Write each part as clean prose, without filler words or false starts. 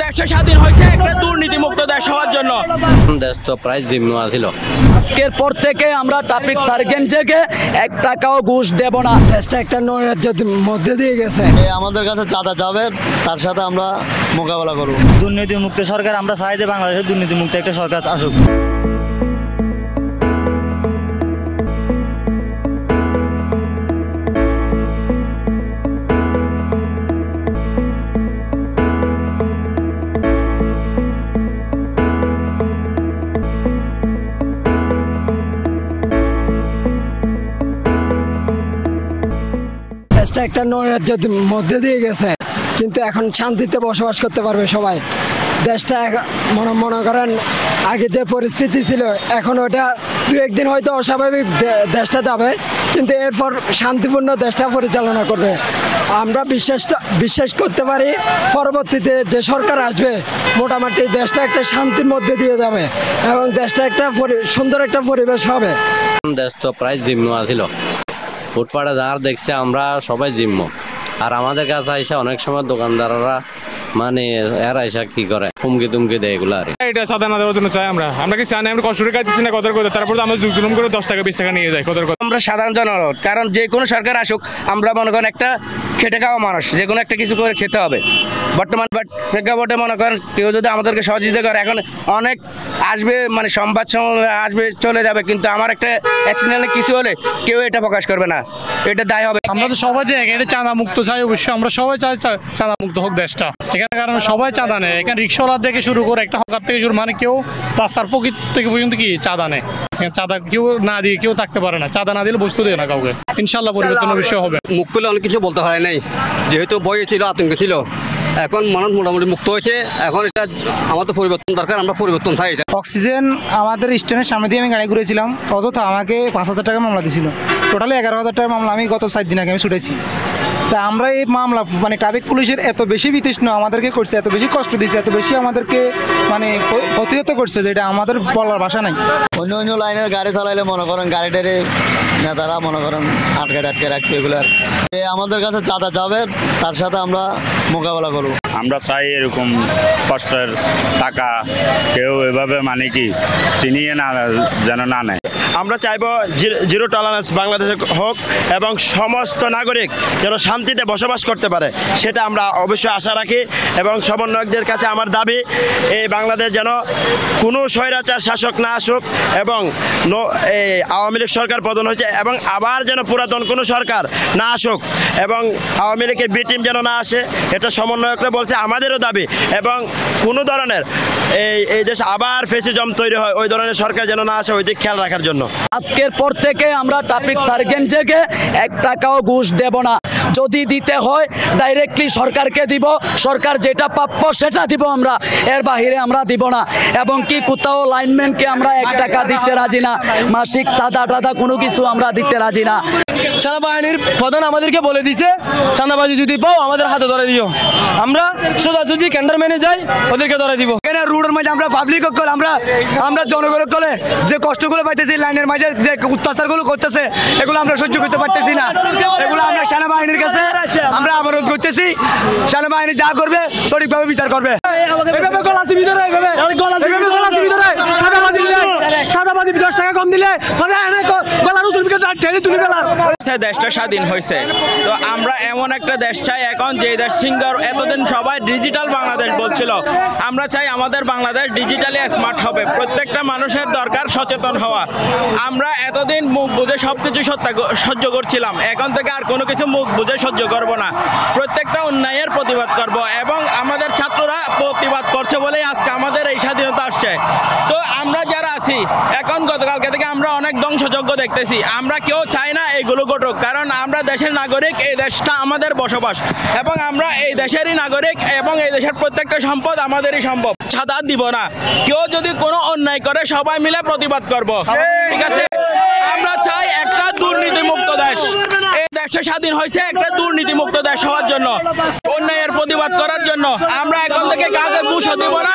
দেশটা স্বাধীন হয়েছে একটা দুর্নীতিমুক্ত দেশ হওয়ার জন্য। দেশ তো প্রায় জিম্ম আছিল। আজকের পর থেকে আমরা ট্রাফিক সার্জেন্টকে 1 টাকাও ঘুষ দেব না। দেশটা একটা নৈরাজ্যের মধ্যে দিয়ে গেছে। আমাদের কাছে চাঁদা যাবে, তার সাথে আমরা মোকাবেলা করব। দুর্নীতিমুক্ত সরকার আমরা চাই যে বাংলাদেশের দুর্নীতিমুক্ত একটা সরকার আসুক। দেশটা একটা নৈরাজ্যের মধ্যে দিয়ে গেছে, কিন্তু এখন শান্তিতে বসবাস করতে পারবে সবাই। দেশটা মনে করেন আগে যে পরিস্থিতি ছিল, এখন ওটা 2-1 দিন হয়তো অস্বাভাবিক দেশটা যাবে, কিন্তু এরপর শান্তিপূর্ণ দেশটা পরিচালনা করবে। আমরা বিশ্বাস করতে পারি পরবর্তীতে যে সরকার আসবে মোটামুটি দেশটা একটা শান্তির মধ্যে দিয়ে যাবে এবং দেশটা একটা সুন্দর একটা পরিবেশ পাবে। দেশ তো প্রায় জিম্ম আছিল। ফুটপাতে যার দেখছে আমরা সবাই জিম্ম। আর আমাদের কাছে আইসা অনেক সময় দোকানদাররা মানে এরা আইসা কি করে হুমকি তুমকি দেয় এগুলো। আর এটা সাদা না দেওয়ার জন্য চাই আমরা কি চাই না, আমরা কষ্ট করে কাটতেছি না কত করে, তারপর আমরা জুলুম করে 10 টাকা 20 টাকা নিয়ে যাই কত করে। আমরা সাধারণ জনগণ, কারণ যে কোনো সরকার আসুক আমরা মনে করেন একটা খেটে খাওয়া মানুষ, যে কোনো একটা কিছু করে খেতে হবে। বর্তমান প্রেক্ষাপটে মনে করেন কেউ যদি আমাদেরকে সহযোগিতা করে, এখন অনেক আসবে মানে সংবাদ আসবে চলে যাবে, কিন্তু আমার একটা অ্যাক্সিডেন্টে কিছু হলে কেউ এটা প্রকাশ করবে না, এটা দায় হবে। আমরা তো সবাই যে এটা চাঁদা মুক্ত চাই, অবশ্যই আমরা সবাই চাই চাঁদা মুক্ত হোক দেশটা। এখানে কারণ সবাই চাঁদা নেয়, এখানে রিক্সাওয়ালা থেকে শুরু করে একটা হকার থেকে শুরু মানে কেউ রাস্তার পকেট থেকে পর্যন্ত কি চাঁদা নেয়। চাঁদা কেউ না দিয়ে কেউ থাকতে পারে না, চাঁদা না দিলে বস্তু দেয় না কাউকে। ইনশাল্লাহ পরিবর্তনের বিষয় হবে। মুখ খুলে অনেক কিছু বলতে হয় নাই, যেহেতু ভয় ছিল, আতঙ্ক ছিল, এখন মানুষ মোটামুটি মুক্ত হয়েছে। এখন এটা আমাদের পরিবর্তন দরকার, আমরা পরিবর্তন চাই। এটা অক্সিজেন আমাদের স্ট্যান্ডের সামনে দিয়ে আমি গাড়ি ঘুরেছিলাম, অযথা আমাকে 5,000 টাকা মামলা দিয়েছিল। টোটালি 11,000 টাকার মামলা আমি গত 7 দিন আগে আমি ছুটেছি। তা আমরা এই মামলা মানে ট্রাফিক পুলিশের এত বেশি বিতৃষ্ণ আমাদেরকে করছে, এত বেশি কষ্ট দিচ্ছে, এত বেশি আমাদেরকে মানে প্রতিহত করছে, যেটা আমাদের বলার ভাষা নাই। অন্য লাইনের গাড়ি চালাইলে মনে করেন গাড়িটারে নেতারা মনে করেন আটকে রাখতে এগুলো। আমাদের কাছে চাঁদা যাবে, তার সাথে আমরা মোকাবেলা করব। আমরা চাই এরকম কষ্টের টাকা কেউ এভাবে মানে কি চিনিয়ে না যেন না নেয়। আমরা চাইবো জিরো টলারেন্স বাংলাদেশে হোক এবং সমস্ত নাগরিক যেন শান্তিতে বসবাস করতে পারে, সেটা আমরা অবশ্যই আশা রাখি। এবং সমন্বয়কদের কাছে আমার দাবি, এই বাংলাদেশ যেন কোনো স্বৈরাচার শাসক না আসুক এবং আওয়ামী লীগ সরকার পতন হয়েছে এবং আবার যেন পুরাতন কোনো সরকার না আসুক এবং আওয়ামী লীগের বি টিম যেন না আসে, এটা সমন্বয়করা বলছে, আমাদেরও দাবি। এবং কোনো ধরনের এই দেশে আবার ফ্যাসিজম তৈরি হয়, ওই ধরনের সরকার যেন না আসে, ওই দিক খেয়াল রাখার জন্য। আজকের পর থেকে আমরা ট্রাফিক সার্জেন্টকে 1 টাকাও ঘুষ দেব না। যদি দিতে হয় ডাইরেক্টলি সরকারকে দিব, সরকার যেটা প্রাপ্য সেটা দিব আমরা, এর বাহিরে আমরা দিব না। এবং কি কোথাও লাইনম্যানকে আমরা 1 টাকা দিতে রাজি না, মাসিক চাঁদা টাদা কোনো কিছু আমরা দিতে রাজি না। সেনাবাহিনীর প্রধান আমাদেরকে বলে দিছে, চাঁদাবাজি যদি পাও আমাদের হাতে ধরে দিও, আমরা সোজাসুজি ক্যান্টনমেন্টে যাই, ওদেরকে ধরে দিব। এখানে রোডের মাঝে আমরা পাবলিক কল আমরা জনগণের কলে যে কষ্টগুলো পাইতেছি, লাইনের মাঝে যে অত্যাচারগুলো করতেছে, এগুলো আমরা সহ্য করতে পারতেছি না। এগুলো আমরা সেনাবাহিনীর কাছে আমরা অবরোধ করতেছি, সেনাবাহিনী যা করবে সঠিকভাবে বিচার করবে। দেশটা স্বাধীন হয়েছে, তো আমরা এমন একটা দেশ চাই এখন যে দেশ সিঙ্গার এতদিন সবাই ডিজিটাল বাংলাদেশ বলছিল, আমরা চাই আমাদের বাংলাদেশ ডিজিটালি স্মার্ট হবে। প্রত্যেকটা মানুষের দরকার সচেতন হওয়া। আমরা এতদিন মুখ বুঝে সবকিছু সহ্য করছিলাম, এখন থেকে আর কোনো কিছু মুখ বুঝে সহ্য করব না। প্রত্যেকটা অন্যায়ের প্রতিবাদ করব এবং আমাদের ছাত্ররা প্রতিবাদ করছে বলেই আজকে আমাদের এই স্বাধীনতা আসছে। তো আমরা যারা আছি এখন গতকালকে থেকে আমরা অনেক ধ্বংসযজ্ঞ দেখতেছি, আমরা কেউ চাই না এগুলো ঘটুক, কারণ আমরা দেশের নাগরিক, এই দেশটা আমাদের বসবাস এবং আমরা এই দেশেরই নাগরিক এবং এই দেশের প্রত্যেকটা সম্পদ আমাদেরই সম্ভব। ছাড়া দিব না, কেউ যদি কোনো অন্যায় করে সবাই মিলে প্রতিবাদ করব, ঠিক আছে? আমরা চাই একটা দুর্নীতিমুক্ত দেশ। এই দেশটা স্বাধীন হয়েছে একটা দুর্নীতিমুক্ত দেশ হওয়ার জন্য, অন্যায়ের প্রতিবাদ করার জন্য। আমরা এখন থেকে কাউকে ঘুষও দিব না,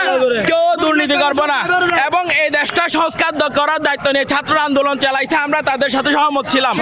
কেউ দুর্নীতি করবো না এবং এই দেশটা সংস্কার করার দায়িত্ব নিয়ে ছাত্র আন্দোলন চালাইছে, আমরা তাদের সাথে সহমত ছিলাম।